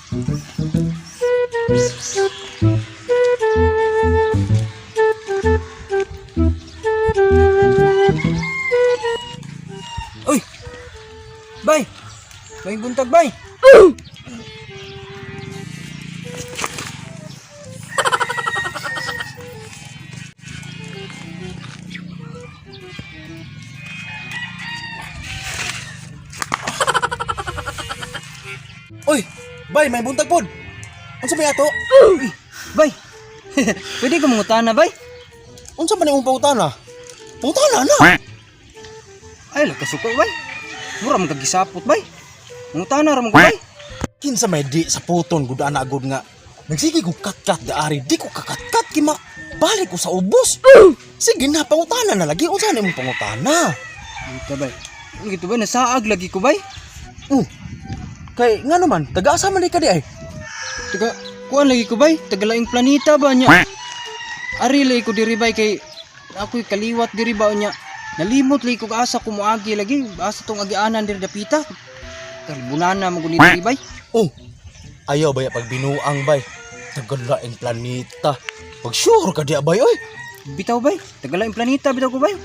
Uy! Bay! Bay buntag bay! Uy, bay, may buntag pod. Unsa may ato? Uy! Bay! Pwede ka mangutana bay? Unsa man imong pangutana? Pangutana na. Ay, lagkasuko bay. Mura man kagisapot bay. Mangutana ra man ko bay. Kinsa may di sa puton gud ana gud nga. Nagsige ko katkat daari, di ko kakatkat kima. Balik ko sa ubos. Sige na, pangutana na lagi. Unsa na imong pangutana? Ito bay. Ito bay, nasaag lagi ko bay. Kay nga naman, taga-asa man ka di ay. Taga, kuan lagi ko bay. Taga laing planeta ba niya? Ari lagi ko diri bay kay ako'y kaliwat diri ba niya. Nalimot lagi ko asa ko moagi lagi. Asa tong agianan diri dapita. Kalbunana mo guni diri bay. Ayaw bay pag binuang bay. Taga laing planeta. Pag sure ka di bay oy. Bitaw bay. Taga laing planeta bitaw ko bay.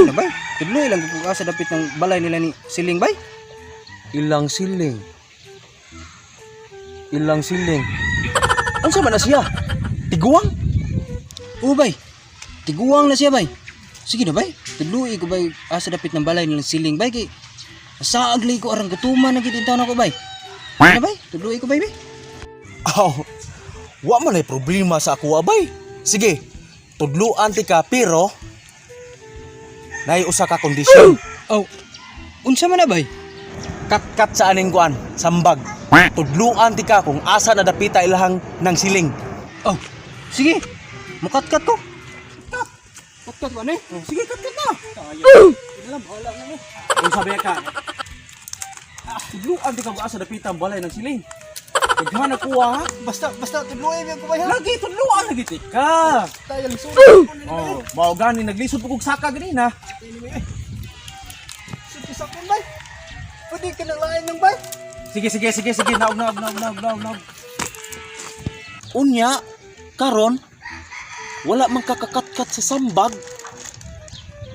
Ano bay? Tudloy lang ko asa dapit ng balay nila ni Siling bay. Ilang siling. Ilang siling. Unsa man na siya? Tiguang? Oo bay. Tiguang na siya bay. Sige na bay. Tudloy ko bay asa dapit ng balay nila Siling bay kay saag lagi ko arang gutuman na gid intaw na ko bay. Ano bay? Tudloy ko bay bay. Aw, wa man ay problema sa ako abay. Sige, tudluan ti ka pero nay usa ka kondisyon. Oh. Unsa man na bay? Kat sa aning kuan, sambag. Tudluan ti ka kung asa na dapita ilahang ng siling. Oh. Sige. Mukat-kat ko. Kat ba ni? Sige, kat na. Alam, wala na ni. Kung sabi ka, tudluan ti ka kung asa dapita ang balay ng siling. Kaghan na kuha ha? Basta tudloy biyan ko bay ha. Lagi tudluan lagi ti ka. Tayo lisod. Oh, mao gani naglisod po kog saka ganina. Sige sakon bay. Pwede ka nang lain ng bay. Sige, naog. Unya, karon wala man kakakatkat sa sambag.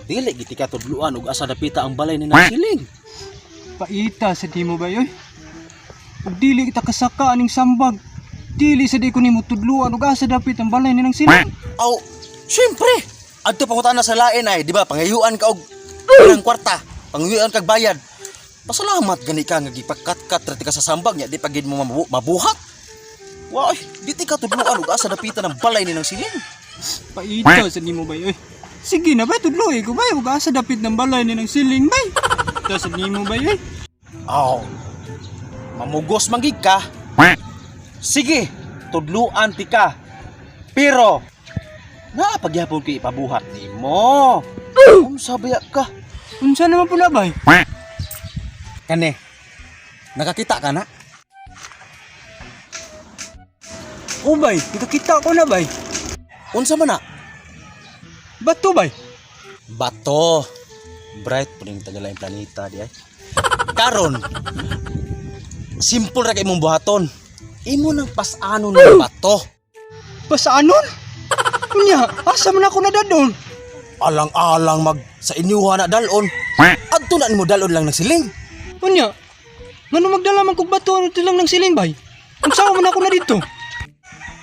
Dili giti ka tudluan ug asa dapita ang balay ni nang siling. Paita sa di mo bay oy. Ug dili kita kasaka aning sambag. Dili sa di ko nimo tudluan ug asa dapit ang balay ni nang Siling. Aw, syempre. Adto pangutana sa lain ay, di ba? Pangayuan ka og ng kwarta, pangayuan kag bayad. Pasalamat gani ka nga gipagkatkat ra ti ka sa sambag nya di pagid mo mabuhat. Why, di ti ka tudluan ug asa dapita ng balay ni nang siling. Paita sa di mo bay oy. Sige na bay tudloy ko bay ug asa dapit ng balay ni nang Siling bay. Ta sa di mo bay oy. Aw. Mamugos manggig ka. Sige, tudluan ti ka. Pero napagyapon ko ipabuhat nimo. Unsa baya ka? Unsa naman pula bay? Kani. Nakakita ka na? O bay, nakakita ko na bay. Unsa man na? Bato bay. Bato. Bright puning tagalaing planeta di ay. Karon. Simple ra kay imong buhaton. Imo nang pasano ng bato. Pasaanon? Unya, asa man ako nadadon? Alang-alang mag sa inyuha na dalon. Adto na nimo dalon lang ng siling. Unya, ngano magdala man kog bato dito lang ng Siling bay? Unsa man ako na dito?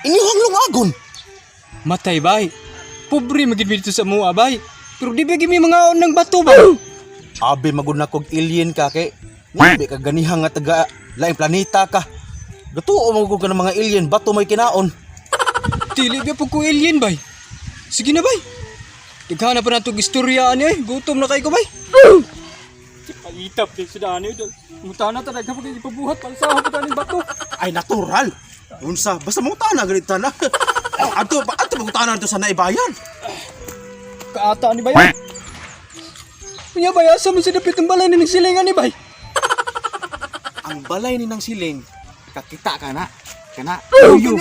Inyuhang lungagon. Matay bay. Pobre magid dito sa mua bay. Pero di ba gimi mga ng bato bay? Abi magud na kog alien ka kay Nabi ka ganihang nga taga laing planeta ka. Gatuo mo ka ng mga alien, bato may kinaon. Dili ba po ko alien bay? Sige na bay. Tighan na pa na itong istorya niya eh. Gutom na kayo ko bay. Palitap din sa daan yun. Muta na talaga pag ipabuhat para sa hapot ng bato. Ay natural. Unsa, basta mo tana ganito na. Ato magutanan to sa naibayan. Kaata ni bay. Kunya bay, asa mo sa dapit ng balay ni silingan ni bay? Ang balay ni nang siling, kakita ka na. Kana, Luyo.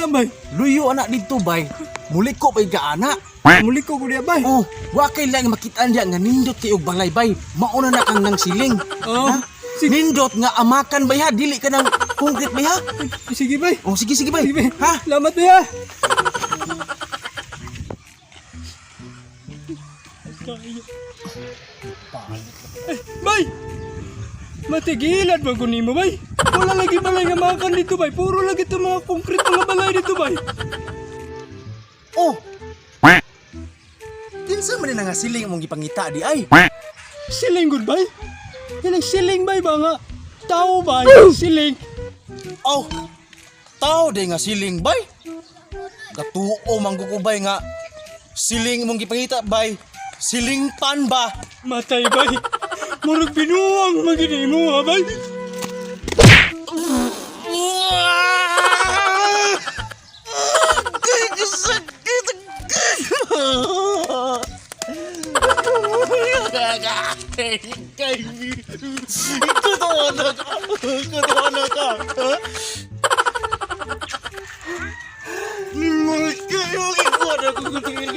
Luyo anak dito bay. Muli ko pa'y gaana. Muli ko kuya bay. Oh, wakay lang makitaan diya nga nindot kayo balay bay. Mauna na kang nang siling. Oh, Nindot nga amakan bay ha, dili ka nang concrete bay ha. Sige bay. Oh sige sige bay. Sige bay. Ha? Salamat bay ha. Bay! Matigilan man ko nimo bay. Wala lagi balay nga makan dito bay. Puro lagi ito mga concrete mga balay dito bay. Oh. Kinsa man nga siling mong gipangita di ay. Siling good bay? Yan ang siling bay ba nga? Tao bay? Siling. Oh. Tao day nga siling bay. Katuo manggukubay nga siling mong gipangita bay. Siling pan ba? Matay bay. Murag binuang magini mo ha bay. Katawa ka. Kayo, ikaw na kukutingin.